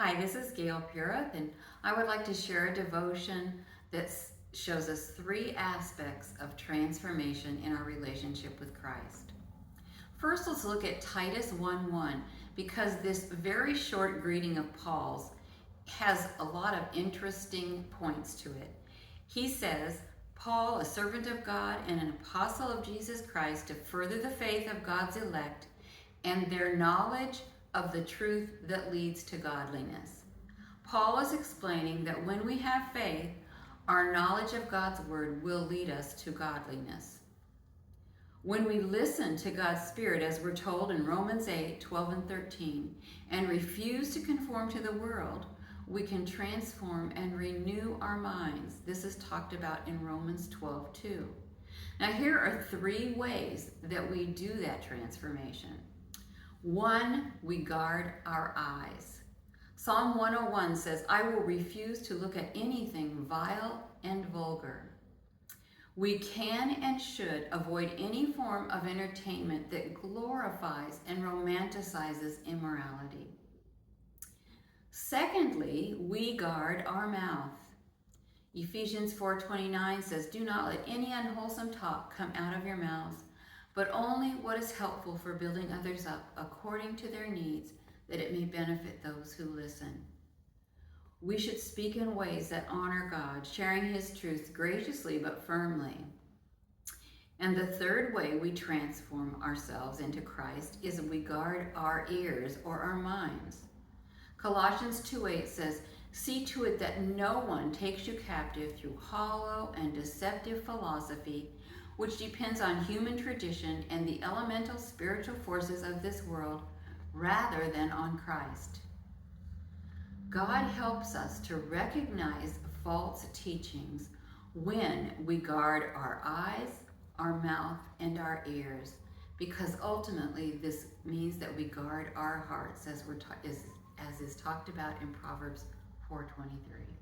Hi, this is Gail Purith, and I would like to share a devotion that shows us three aspects of transformation in our relationship with Christ. First, let's look at Titus 1:1, because this very short greeting of Paul's has a lot of interesting points to it. He says, Paul, a servant of God and an apostle of Jesus Christ, to further the faith of God's elect and their knowledge of the truth that leads to godliness. Paul is explaining that when we have faith, our knowledge of God's word will lead us to godliness. When we listen to God's Spirit, as we're told in Romans 8:12 and 13, and refuse to conform to the world, we can transform and renew our minds. This is talked about in Romans 12:2. Now, here are three ways that we do that transformation. One, we guard our eyes. Psalm 101 says, I will refuse to look at anything vile and vulgar. We can and should avoid any form of entertainment that glorifies and romanticizes immorality. Secondly, we guard our mouth. Ephesians 4:29 says, do not let any unwholesome talk come out of your mouths, but only what is helpful for building others up according to their needs, that it may benefit those who listen. We should speak in ways that honor God, sharing His truth graciously but firmly. And the third way we transform ourselves into Christ is we guard our ears or our minds. Colossians 2:8 says, see to it that no one takes you captive through hollow and deceptive philosophy, which depends on human tradition and the elemental spiritual forces of this world, rather than on Christ. God helps us to recognize false teachings when we guard our eyes, our mouth, and our ears, because ultimately this means that we guard our hearts, as is talked about in Proverbs 4:23.